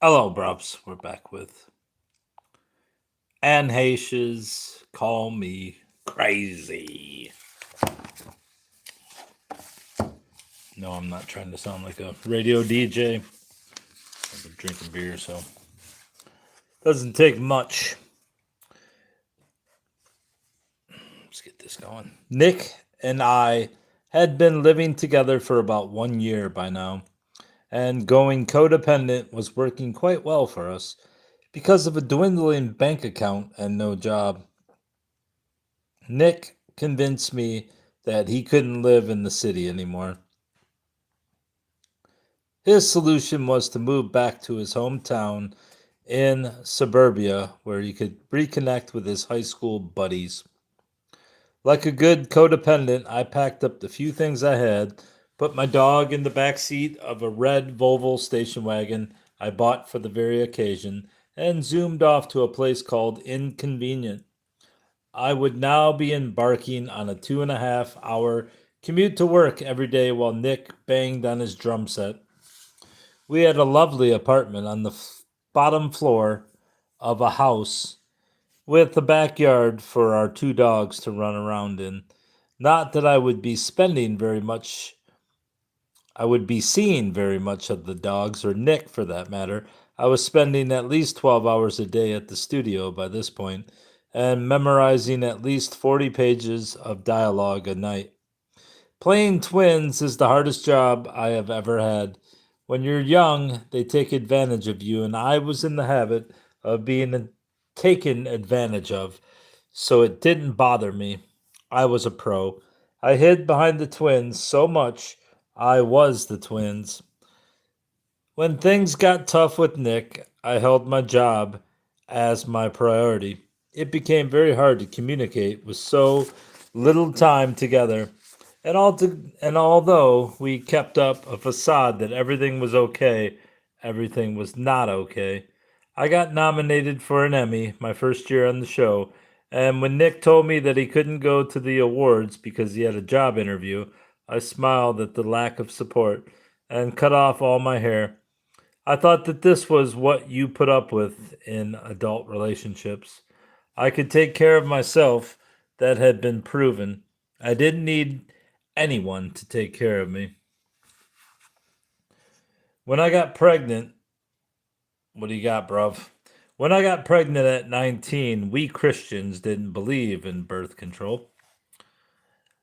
Hello, Brubs. We're back with Heche's Call Me Crazy. No, I'm not trying to sound like a radio DJ. I've been drinking beer, so doesn't take much. Let's get this going. Nick and I had been living together for about 1 year by now, and going codependent was working quite well for us because of a dwindling bank account and no job. Nick convinced me that he couldn't live in the city anymore. His solution was to move back to his hometown in suburbia where he could reconnect with his high school buddies. Like a good codependent, I packed up the few things I had, put my dog in the back seat of a red Volvo station wagon I bought for the very occasion, and zoomed off to a place called Inconvenient. I would now be embarking on a 2.5 hour commute to work every day while Nick banged on his drum set. We had a lovely apartment on the bottom floor of a house with a backyard for our two dogs to run around in. Not that I would be seeing very much of the dogs, or Nick for that matter. I was spending at least 12 hours a day at the studio by this point, and memorizing at least 40 pages of dialogue a night. Playing twins is the hardest job I have ever had. When you're young, they take advantage of you, and I was in the habit of being taken advantage of, so it didn't bother me. I was a pro. I hid behind the twins so much, I was the twins. When things got tough with Nick, I held my job as my priority. It became very hard to communicate with so little time together. And although we kept up a facade that everything was okay, everything was not okay. I got nominated for an Emmy my first year on the show, and when Nick told me that he couldn't go to the awards because he had a job interview, I smiled at the lack of support and cut off all my hair. I thought that this was what you put up with in adult relationships. I could take care of myself. That had been proven. I didn't need anyone to take care of me. When I got pregnant, what do you got, bruv? When I got pregnant at 19, we Christians didn't believe in birth control.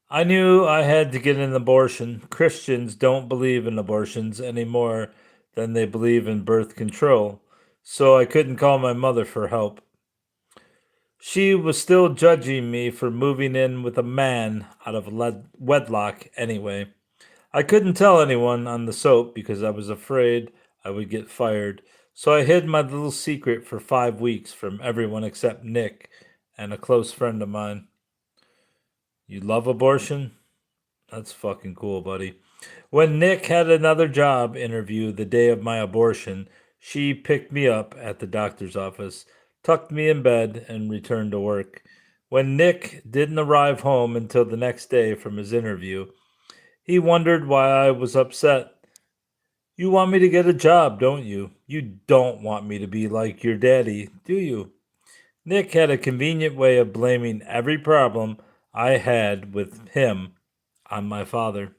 I knew I had to get an abortion. Christians don't believe in abortions any more than they believe in birth control, so I couldn't call my mother for help. She was still judging me for moving in with a man out of wedlock anyway. I couldn't tell anyone on the soap because I was afraid I would get fired, so I hid my little secret for 5 weeks from everyone except Nick and a close friend of mine. You love abortion? That's fucking cool, buddy. When Nick had another job interview the day of my abortion, she picked me up at the doctor's office, tucked me in bed, and returned to work. When Nick didn't arrive home until the next day from his interview, he wondered why I was upset. You want me to get a job, don't you? You don't want me to be like your daddy, do you? Nick had a convenient way of blaming every problem I had with him on my father.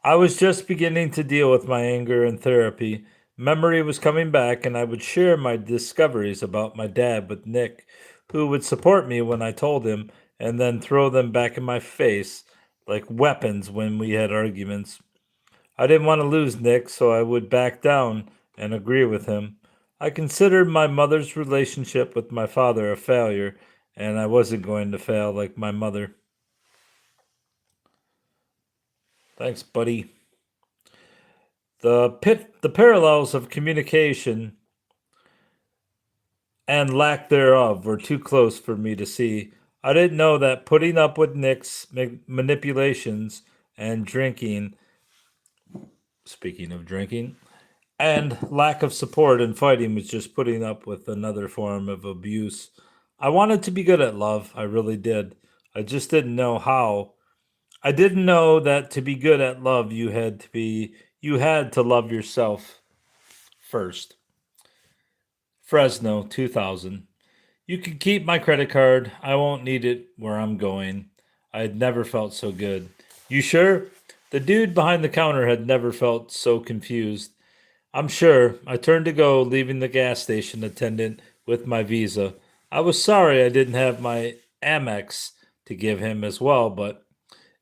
I was just beginning to deal with my anger in therapy. Memory was coming back, and I would share my discoveries about my dad with Nick, who would support me when I told him and then throw them back in my face like weapons when we had arguments. I didn't want to lose Nick, so I would back down and agree with him. I considered my mother's relationship with my father a failure, and I wasn't going to fail like my mother. Thanks, buddy. The parallels of communication and lack thereof were too close for me to see. I didn't know that putting up with Nick's manipulations and drinking, speaking of drinking, and lack of support and fighting was just putting up with another form of abuse. I wanted to be good at love, I really did. I just didn't know how. I didn't know that to be good at love you had to love yourself. first. Fresno, 2000. You can keep my credit card. I won't need it where I'm going. I had never felt so good. You sure? The dude behind the counter had never felt so confused. I'm sure. I turned to go, leaving the gas station attendant with my visa. I was sorry I didn't have my Amex to give him as well, but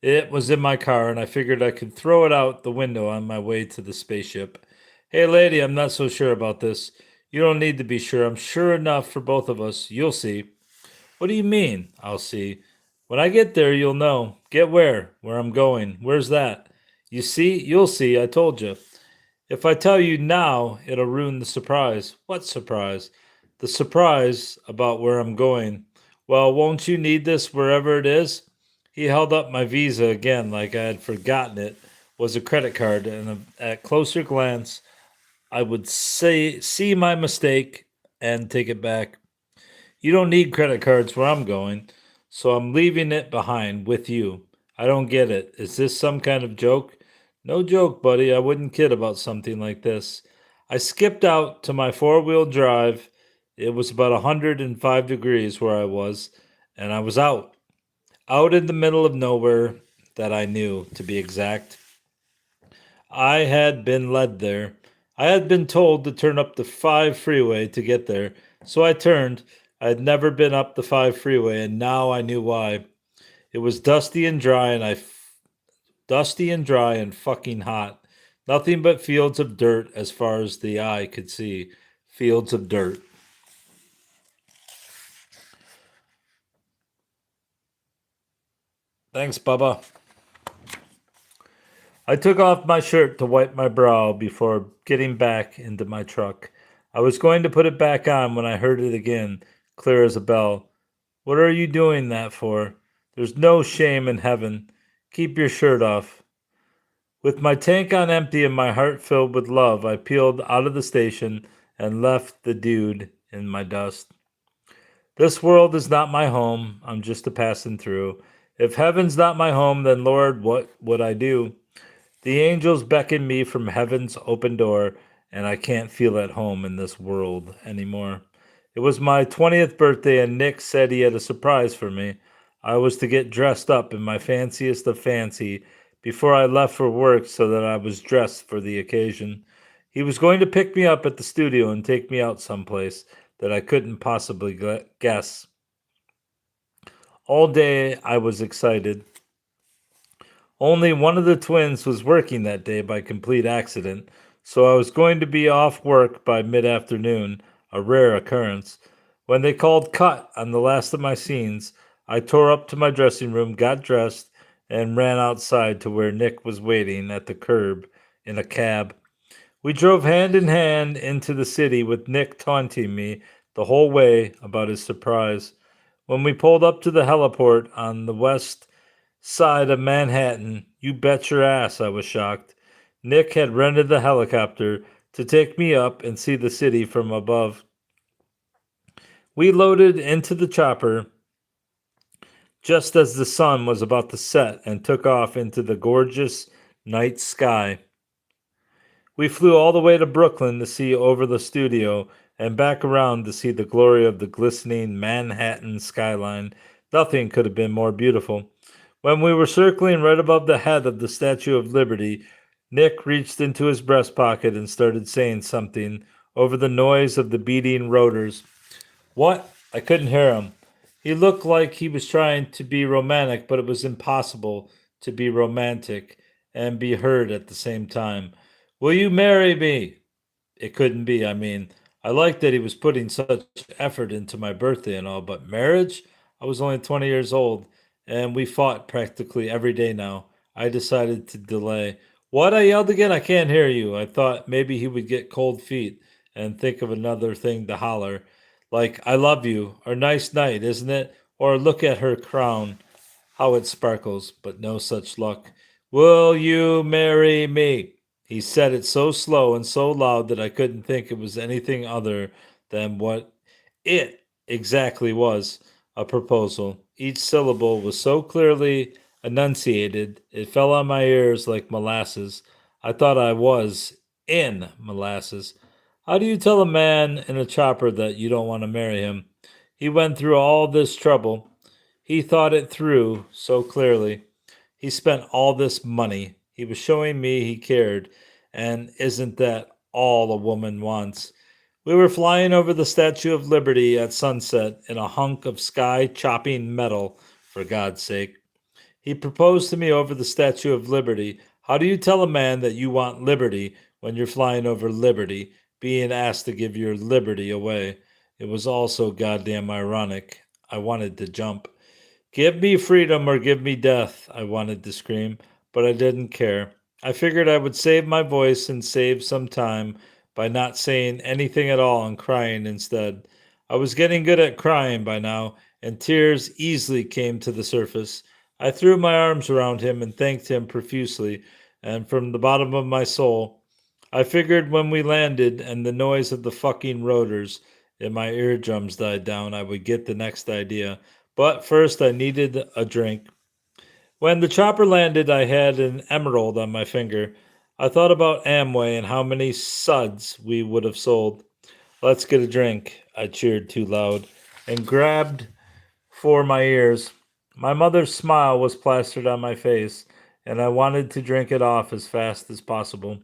it was in my car and I figured I could throw it out the window on my way to the spaceship. Hey, lady, I'm not so sure about this. You don't need to be sure. I'm sure enough for both of us. You'll see. What do you mean? I'll see. When I get there, you'll know. Get where? Where I'm going. Where's that? You see? You'll see. I told you. If I tell you now, it'll ruin the surprise. What surprise? The surprise about where I'm going. Well, won't you need this wherever it is? He held up my visa again like I had forgotten it was a credit card, and at closer glance, I would see my mistake and take it back. You don't need credit cards where I'm going, so I'm leaving it behind with you. I don't get it. Is this some kind of joke? No joke, buddy. I wouldn't kid about something like this. I skipped out to my four-wheel drive. It was about 105 degrees where I was, and I was out in the middle of nowhere that I knew, to be exact. I had been led there. I had been told to turn up the 5 freeway to get there, so I turned. I had never been up the 5 freeway, and now I knew why. It was dusty and dry and fucking hot. Nothing but fields of dirt as far as the eye could see. Fields of dirt. Thanks, Bubba. I took off my shirt to wipe my brow before getting back into my truck. I was going to put it back on when I heard it again, clear as a bell. What are you doing that for? There's no shame in heaven. Keep your shirt off. With my tank on empty and my heart filled with love, I peeled out of the station and left the dude in my dust. This world is not my home. I'm just a passing through. If heaven's not my home, then Lord, what would I do? The angels beckon me from heaven's open door, and I can't feel at home in this world anymore. It was my 20th birthday, and Nick said he had a surprise for me. I was to get dressed up in my fanciest of fancy before I left for work so that I was dressed for the occasion. He was going to pick me up at the studio and take me out someplace that I couldn't possibly guess. All day I was excited. Only one of the twins was working that day by complete accident, so I was going to be off work by mid-afternoon, a rare occurrence. When they called cut on the last of my scenes, I tore up to my dressing room, got dressed, and ran outside to where Nick was waiting at the curb in a cab. We drove hand in hand into the city with Nick taunting me the whole way about his surprise. When we pulled up to the heliport on the west side of Manhattan, you bet your ass I was shocked. Nick had rented the helicopter to take me up and see the city from above. We loaded into the chopper just as the sun was about to set and took off into the gorgeous night sky. We flew all the way to Brooklyn to see over the studio and back around to see the glory of the glistening Manhattan skyline. Nothing could have been more beautiful. When we were circling right above the head of the Statue of Liberty, Nick reached into his breast pocket and started saying something over the noise of the beating rotors. What? I couldn't hear him. He looked like he was trying to be romantic, but it was impossible to be romantic and be heard at the same time. Will you marry me? It couldn't be. I mean, I liked that he was putting such effort into my birthday and all, but marriage? I was only 20 years old, and we fought practically every day now. I decided to delay. What? I yelled again. I can't hear you. I thought maybe he would get cold feet and think of another thing to holler. Like, I love you, or nice night, isn't it? Or look at her crown, how it sparkles, but no such luck. Will you marry me? He said it so slow and so loud that I couldn't think it was anything other than what it exactly was, a proposal. Each syllable was so clearly enunciated, it fell on my ears like molasses. I thought I was in molasses. How do you tell a man in a chopper that you don't want to marry him? He went through all this trouble. He thought it through so clearly. He spent all this money. He was showing me he cared. And isn't that all a woman wants? We were flying over the Statue of Liberty at sunset in a hunk of sky chopping metal, for God's sake. He proposed to me over the Statue of Liberty. How do you tell a man that you want liberty when you're flying over liberty, being asked to give your liberty away? It was all so goddamn ironic. I wanted to jump. Give me freedom or give me death, I wanted to scream, but I didn't care. I figured I would save my voice and save some time by not saying anything at all and crying instead. I was getting good at crying by now, and tears easily came to the surface. I threw my arms around him and thanked him profusely, and from the bottom of my soul, I figured when we landed and the noise of the fucking rotors in my eardrums died down, I would get the next idea. But first, I needed a drink. When the chopper landed, I had an emerald on my finger. I thought about Amway and how many suds we would have sold. Let's get a drink, I cheered too loud and grabbed for my ears. My mother's smile was plastered on my face, and I wanted to drink it off as fast as possible.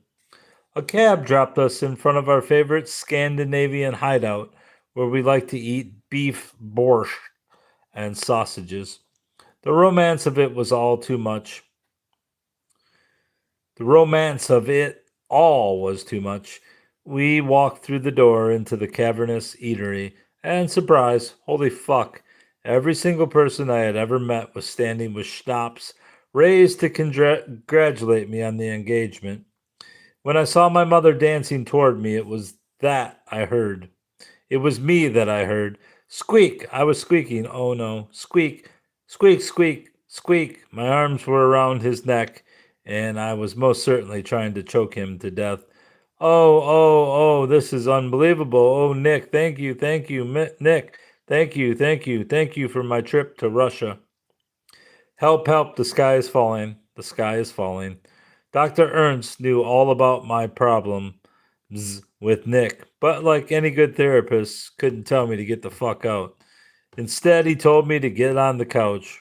A cab dropped us in front of our favorite Scandinavian hideout, where we like to eat beef borscht and sausages. The romance of it was all too much. The romance of it all was too much. We walked through the door into the cavernous eatery, and surprise, holy fuck, every single person I had ever met was standing with schnapps raised to congratulate me on the engagement. When I saw my mother dancing toward me, it was that I heard. It was me that I heard. Squeak! I was squeaking. Oh no. Squeak! Squeak, squeak, squeak. My arms were around his neck, and I was most certainly trying to choke him to death. Oh, oh, oh, this is unbelievable. Oh, Nick, thank you, Nick. Thank you for my trip to Russia. Help, help, the sky is falling. The sky is falling. Dr. Ernst knew all about my problem with Nick, but like any good therapist, couldn't tell me to get the fuck out. Instead, he told me to get on the couch.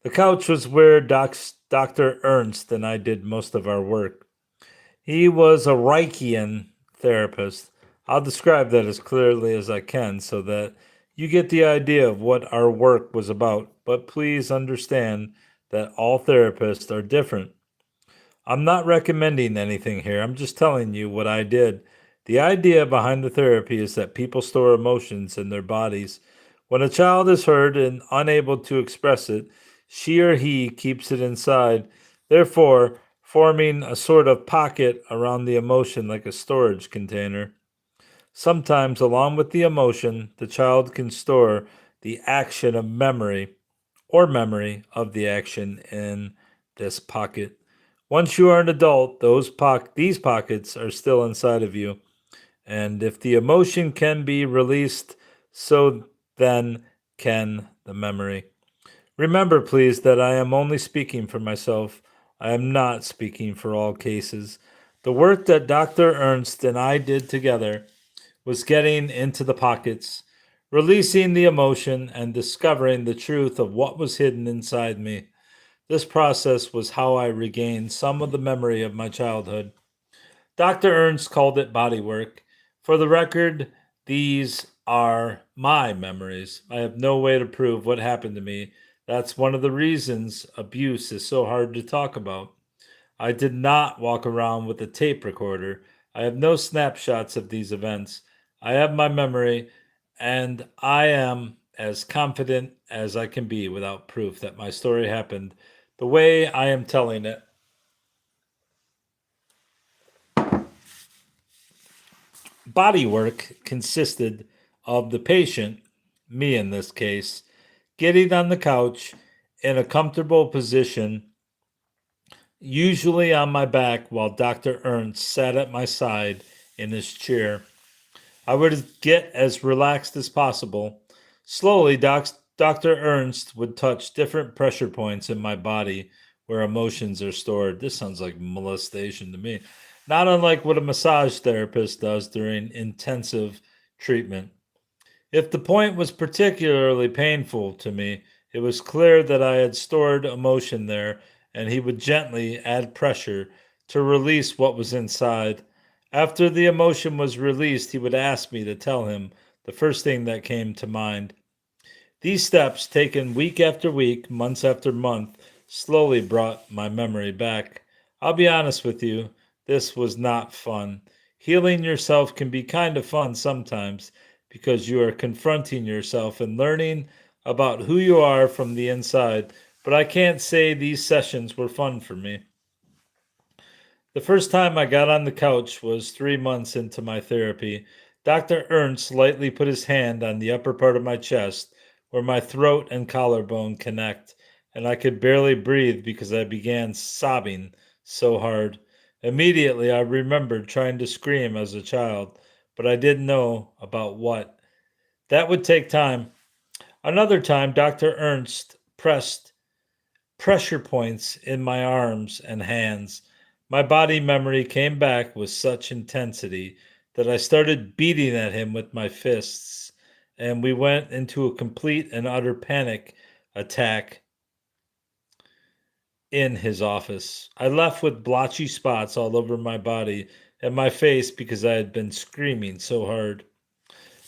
The couch was where Dr. Ernst and I did most of our work. He was a Reichian therapist. I'll describe that as clearly as I can so that you get the idea of what our work was about, but please understand that all therapists are different. I'm not recommending anything here. I'm just telling you what I did. The idea behind the therapy is that people store emotions in their bodies. When a child is hurt and unable to express it, she or he keeps it inside, therefore forming a sort of pocket around the emotion like a storage container. Sometimes, along with the emotion, the child can store the action of memory or memory of the action in this pocket. Once you are an adult, these pockets are still inside of you. And if the emotion can be released, so then can the memory. Remember, please, that I am only speaking for myself. I am not speaking for all cases. The work that Dr. Ernst and I did together was getting into the pockets, releasing the emotion, and discovering the truth of what was hidden inside me. This process was how I regained some of the memory of my childhood. Dr. Ernst called it body work. For the record, these are my memories. I have no way to prove what happened to me. That's one of the reasons abuse is so hard to talk about. I did not walk around with a tape recorder. I have no snapshots of these events. I have my memory, and I am as confident as I can be without proof that my story happened the way I am telling it. Body work consisted of the patient, me in this case, getting on the couch in a comfortable position, usually on my back, while Dr. Ernst sat at my side in his chair. I would get as relaxed as possible. Slowly, Dr. Ernst would touch different pressure points in my body where emotions are stored. This sounds like molestation to me. not unlike what a massage therapist does during intensive treatment. If the point was particularly painful to me, it was clear that I had stored emotion there, and he would gently add pressure to release what was inside. After the emotion was released, he would ask me to tell him the first thing that came to mind. These steps, taken week after week, months after month, slowly brought my memory back. I'll be honest with you, this was not fun. Healing yourself can be kind of fun sometimes because you are confronting yourself and learning about who you are from the inside, but I can't say these sessions were fun for me. The first time I got on the couch was 3 months into my therapy. Dr. Ernst lightly put his hand on the upper part of my chest where my throat and collarbone connect, and I could barely breathe because I began sobbing so hard. Immediately, I remembered trying to scream as a child, but I didn't know about what. That would take time. Another time, Dr. Ernst pressed pressure points in my arms and hands. My body memory came back with such intensity that I started beating at him with my fists, and we went into a complete and utter panic attack in his office. I left with blotchy spots all over my body and my face because I had been screaming so hard.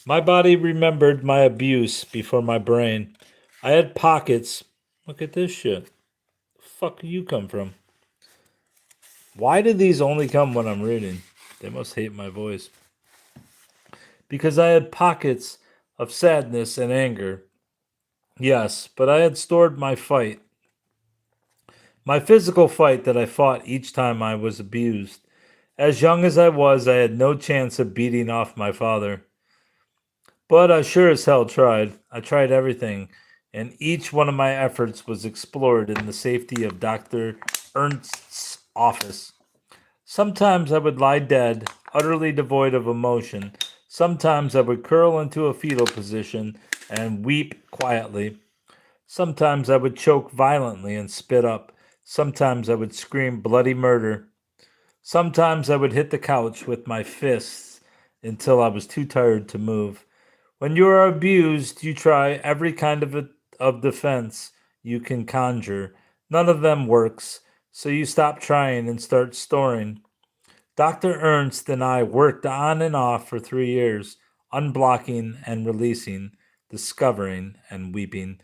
My body remembered my abuse before my brain. I had pockets. Look at this shit. The fuck you come from? Why do these only come when I'm reading? They must hate my voice. Because I had pockets of sadness and anger. Yes, but I had stored my fight. My physical fight that I fought each time I was abused. As young as I was, I had no chance of beating off my father. But I sure as hell tried. I tried everything, and each one of my efforts was explored in the safety of Dr. Ernst's office. Sometimes I would lie dead, utterly devoid of emotion. Sometimes I would curl into a fetal position and weep quietly. Sometimes I would choke violently and spit up. Sometimes I would scream bloody murder. Sometimes I would hit the couch with my fists until I was too tired to move. When you are abused, you try every kind of defense you can conjure. None of them works, so you stop trying and start storing. Dr. Ernst and I worked on and off for 3 years, unblocking and releasing, discovering and weeping.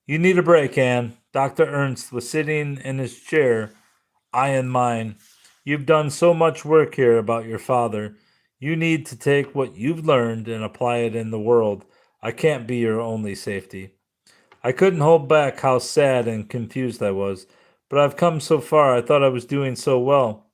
You need a break, Anne. Dr. Ernst was sitting in his chair, I in mine. You've done so much work here about your father. You need to take what you've learned and apply it in the world. I can't be your only safety. I couldn't hold back how sad and confused I was, but I've come so far. I thought I was doing so well.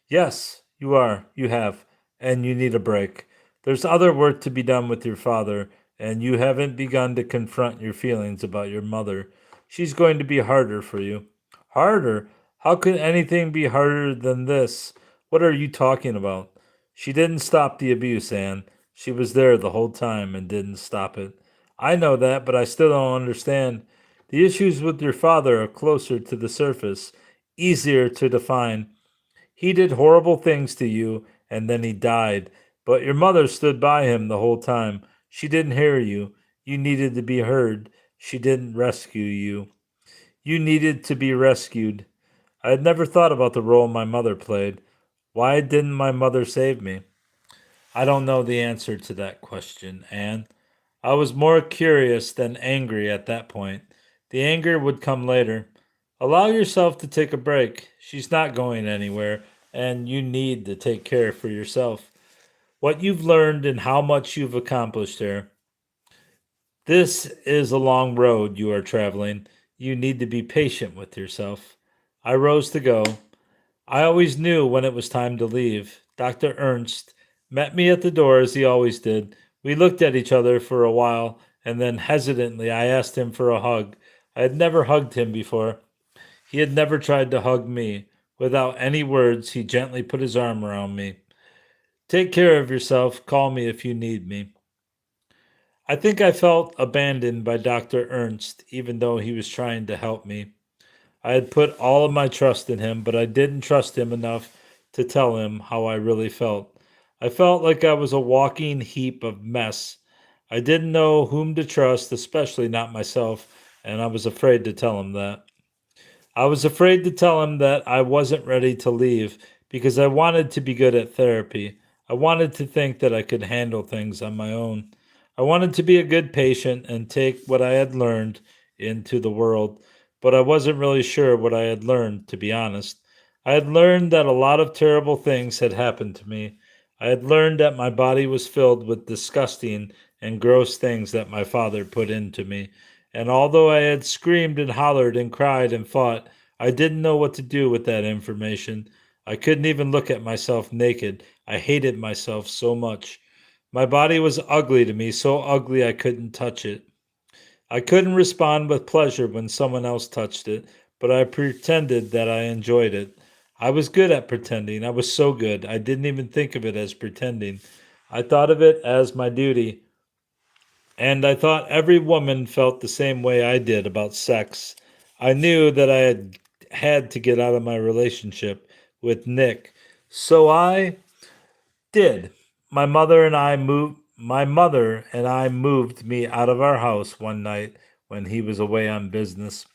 Yes, you are. You have. And you need a break. There's other work to be done with your father, and you haven't begun to confront your feelings about your mother. She's going to be harder for you. Harder? How could anything be harder than this? What are you talking about? She didn't stop the abuse, Anne. She was there the whole time and didn't stop it. I know that, but I still don't understand. The issues with your father are closer to the surface, easier to define. He did horrible things to you, and then he died. But your mother stood by him the whole time. She didn't hear you. You needed to be heard. She didn't rescue you. You needed to be rescued. I had never thought about the role my mother played. Why didn't my mother save me? I don't know the answer to that question, Anne. I was more curious than angry at that point. The anger would come later. Allow yourself to take a break. She's not going anywhere, and you need to take care for yourself. What you've learned and how much you've accomplished there. This is a long road you are traveling. You need to be patient with yourself. I rose to go. I always knew when it was time to leave. Dr. Ernst met me at the door as he always did. We looked at each other for a while, and then hesitantly I asked him for a hug. I had never hugged him before. He had never tried to hug me. Without any words, he gently put his arm around me. Take care of yourself. Call me if you need me. I think I felt abandoned by Dr. Ernst, even though he was trying to help me. I had put all of my trust in him, but I didn't trust him enough to tell him how I really felt. I felt like I was a walking heap of mess. I didn't know whom to trust, especially not myself, and I was afraid to tell him that. I was afraid to tell him that I wasn't ready to leave because I wanted to be good at therapy. I wanted to think that I could handle things on my own. I wanted to be a good patient and take what I had learned into the world, but I wasn't really sure what I had learned, to be honest. I had learned that a lot of terrible things had happened to me. I had learned that my body was filled with disgusting and gross things that my father put into me. And although I had screamed and hollered and cried and fought, I didn't know what to do with that information. I couldn't even look at myself naked. I hated myself so much. My body was ugly to me, so ugly I couldn't touch it. I couldn't respond with pleasure when someone else touched it, but I pretended that I enjoyed it. I was good at pretending. I was so good. I didn't even think of it as pretending. I thought of it as my duty. And I thought every woman felt the same way I did about sex. I knew that I had to get out of my relationship with Nick. So I did. My mother and I moved me out of our house one night when he was away on business.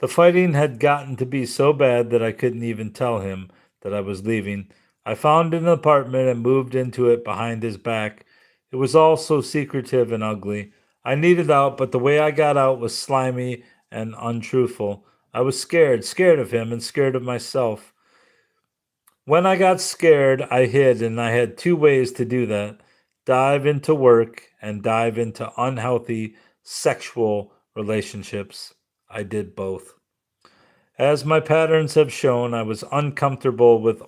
The fighting had gotten to be so bad that I couldn't even tell him that I was leaving. I found an apartment and moved into it behind his back. It was all so secretive and ugly. I needed out, but the way I got out was slimy and untruthful. I was scared, scared of him and scared of myself. When I got scared, I hid, and I had two ways to do that: dive into work and dive into unhealthy sexual relationships. I did both. As my patterns have shown, I was comfortable with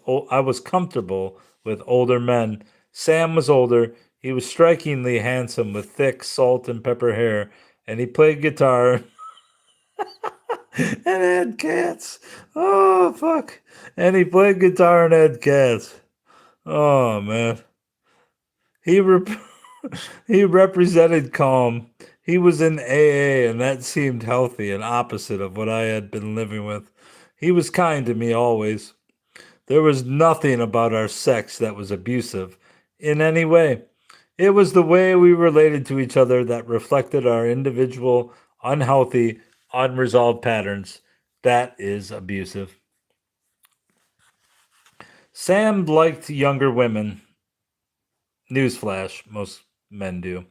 older men. Sam was older. He was strikingly handsome with thick salt and pepper hair, and he played guitar and had cats. Oh fuck. And he played guitar and had cats. Oh man. He rep- he represented calm. He was in AA, and that seemed healthy and opposite of what I had been living with. He was kind to me always. There was nothing about our sex that was abusive in any way. It was the way we related to each other that reflected our individual, unhealthy, unresolved patterns. That is abusive. Sam liked younger women. Newsflash, most men do.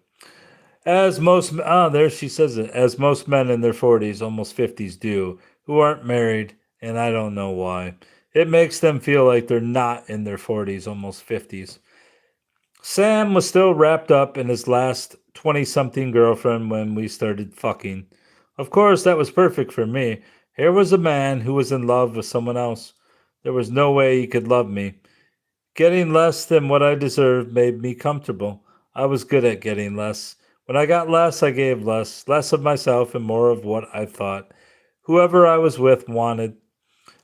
There she says it, as most men in their 40s, almost 50s do, who aren't married, and I don't know why. It makes them feel like they're not in their 40s, almost 50s. Sam was still wrapped up in his last 20 something girlfriend when we started fucking. Of course, that was perfect for me. Here was a man who was in love with someone else. There was no way he could love me. Getting less than what I deserved made me comfortable. I was good at getting less. When I got less, I gave less, less of myself and more of what I thought whoever I was with wanted.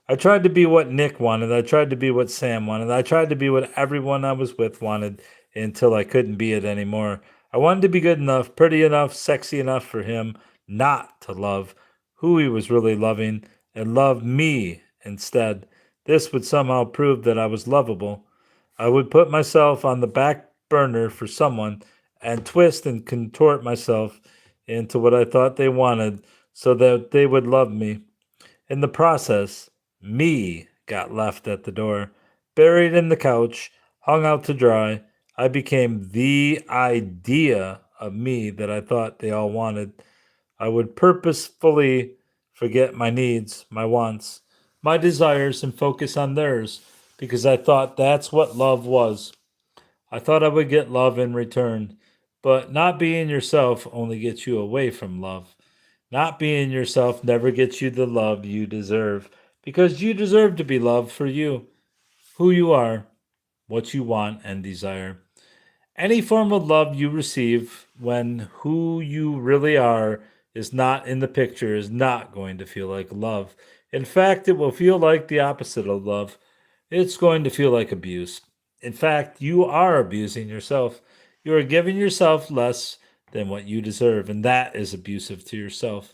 I tried to be what Nick wanted. I tried to be what Sam wanted. I tried to be what everyone I was with wanted until I couldn't be it anymore. I wanted to be good enough, pretty enough, sexy enough for him not to love who he was really loving and love me instead. This would somehow prove that I was lovable. I would put myself on the back burner for someone and twist and contort myself into what I thought they wanted so that they would love me. In the process, me got left at the door, buried in the couch, hung out to dry. I became the idea of me that I thought they all wanted. I would purposefully forget my needs, my wants, my desires, and focus on theirs because I thought that's what love was. I thought I would get love in return, but not being yourself only gets you away from love. Not being yourself never gets you the love you deserve because you deserve to be loved for you, who you are, what you want and desire. Any form of love you receive when who you really are is not in the picture is not going to feel like love. In fact, it will feel like the opposite of love. It's going to feel like abuse. In fact, you are abusing yourself. You are giving yourself less than what you deserve, and that is abusive to yourself.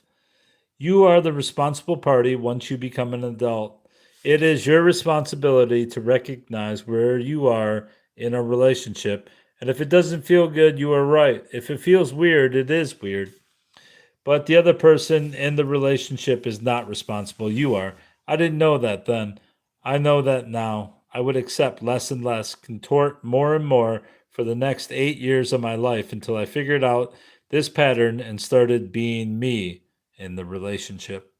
You are the responsible party once you become an adult. It is your responsibility to recognize where you are in a relationship. And if it doesn't feel good, you are right. If it feels weird, it is weird. But the other person in the relationship is not responsible. You are. I didn't know that then. I know that now. I would accept less and less, contort more and more for the next 8 years of my life until I figured out this pattern and started being me in the relationship.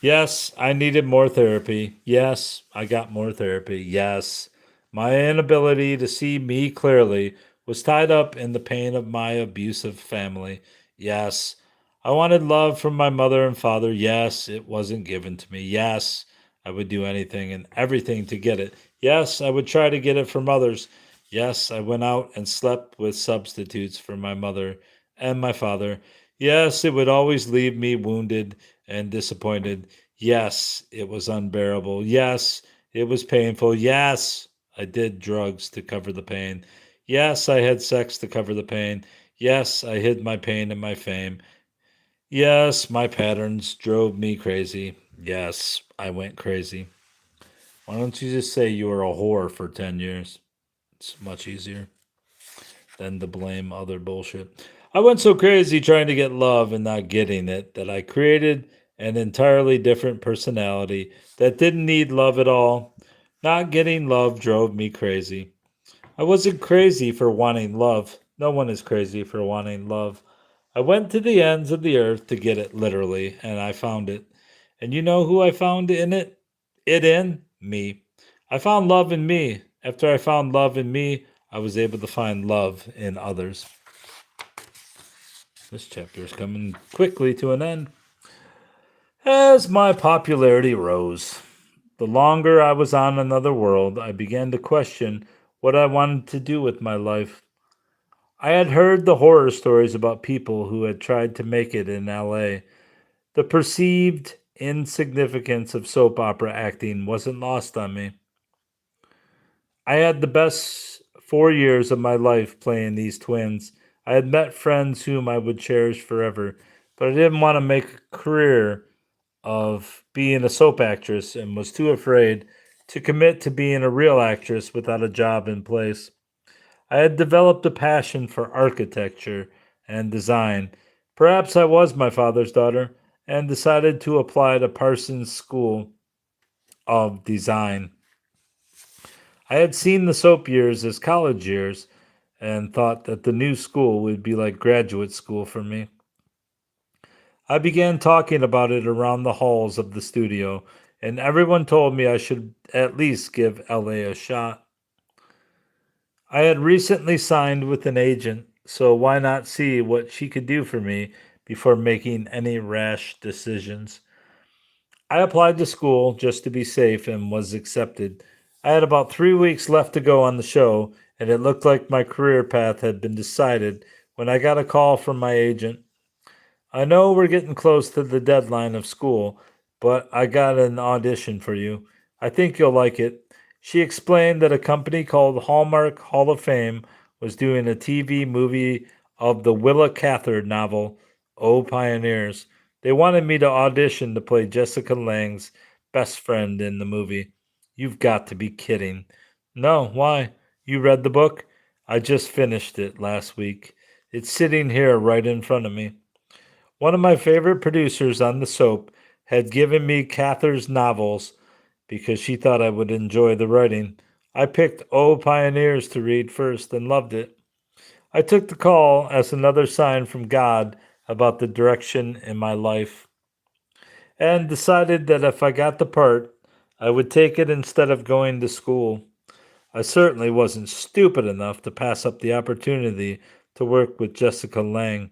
Yes, I needed more therapy. Yes, I got more therapy. Yes, my inability to see me clearly was tied up in the pain of my abusive family. Yes, I wanted love from my mother and father. Yes, it wasn't given to me. Yes, I would do anything and everything to get it. Yes, I would try to get it from others. Yes, I went out and slept with substitutes for my mother and my father. Yes, it would always leave me wounded and disappointed. Yes, it was unbearable. Yes, it was painful. Yes, I did drugs to cover the pain. Yes, I had sex to cover the pain. Yes, I hid my pain and my fame. Yes, my patterns drove me crazy. Yes, I went crazy. Why don't you just say you were a whore for 10 years? It's much easier than to blame other bullshit. I went so crazy trying to get love and not getting it that I created an entirely different personality that didn't need love at all. Not getting love drove me crazy. I wasn't crazy for wanting love. No one is crazy for wanting love. I went to the ends of the earth to get it literally, and I found it. And you know who I found in it? It in me. I found love in me. After I found love in me, I was able to find love in others. This chapter is coming quickly to an end. As my popularity rose, the longer I was on another world, I began to question what I wanted to do with my life. I had heard the horror stories about people who had tried to make it in LA. The perceived insignificance of soap opera acting wasn't lost on me. I had the best 4 years of my life playing these twins. I had met friends whom I would cherish forever, but I didn't want to make a career of being a soap actress and was too afraid to commit to being a real actress without a job in place. I had developed a passion for architecture and design. Perhaps I was my father's daughter and decided to apply to Parsons School of Design. I had seen the soap years as college years and thought that the new school would be like graduate school for me. I began talking about it around the halls of the studio, and everyone told me I should at least give LA a shot. I had recently signed with an agent, so why not see what she could do for me before making any rash decisions? I applied to school just to be safe and was accepted. I had about 3 weeks left to go on the show, and it looked like my career path had been decided when I got a call from my agent. I know we're getting close to the deadline of school, but I got an audition for you. I think you'll like it. She explained that a company called Hallmark Hall of Fame was doing a TV movie of the Willa Cather novel, Oh Pioneers. They wanted me to audition to play Jessica Lange's best friend in the movie. You've got to be kidding. No, why? You read the book? I just finished it last week. It's sitting here right in front of me. One of my favorite producers on the soap had given me Cather's novels because she thought I would enjoy the writing. I picked O Pioneers to read first and loved it. I took the call as another sign from God about the direction in my life and decided that if I got the part, I would take it instead of going to school. I certainly wasn't stupid enough to pass up the opportunity to work with Jessica Lange.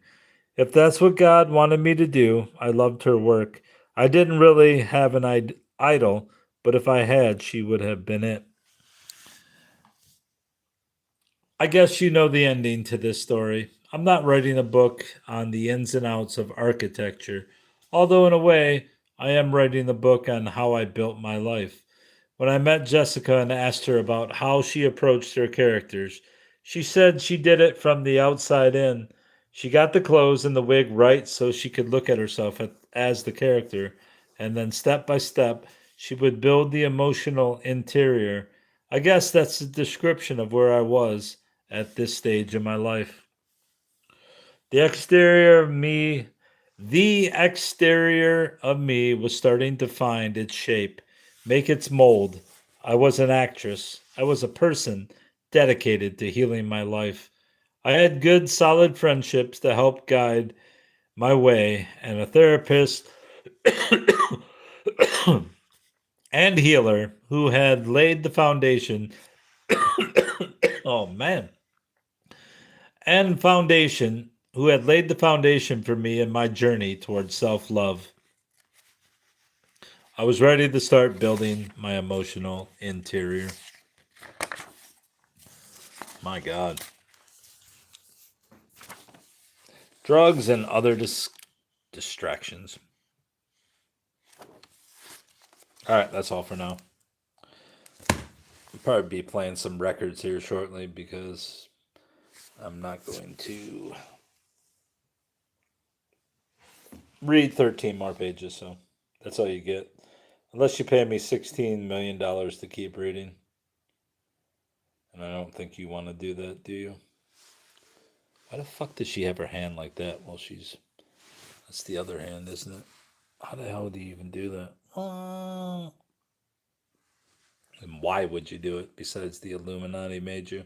If that's what God wanted me to do, I loved her work. I didn't really have an idol, but if I had, she would have been it. I guess you know the ending to this story. I'm not writing a book on the ins and outs of architecture, although, in a way, I am writing a book on how I built my life. When I met Jessica and asked her about how she approached her characters, she said she did it from the outside in. She got the clothes and the wig right so she could look at herself as the character. And then step by step, she would build the emotional interior. I guess that's a description of where I was at this stage in my life. The exterior of me, the exterior of me was starting to find its shape, make its mold. I was an actress. I was a person dedicated to healing my life. I had good, solid friendships to help guide my way, and a therapist and healer who had laid the foundation. Oh, man. And foundation, who had laid the foundation for me in my journey towards self love. I was ready to start building my emotional interior. My God. Drugs and other distractions. All right, that's all for now. I'll probably be playing some records here shortly because I'm not going to read 13 more pages, so that's all you get. Unless you pay me $16 million to keep reading. And I don't think you want to do that, do you? Why the fuck does she have her hand like that while she's... That's the other hand, isn't it? How the hell do you even do that? And why would you do it besides the Illuminati made you?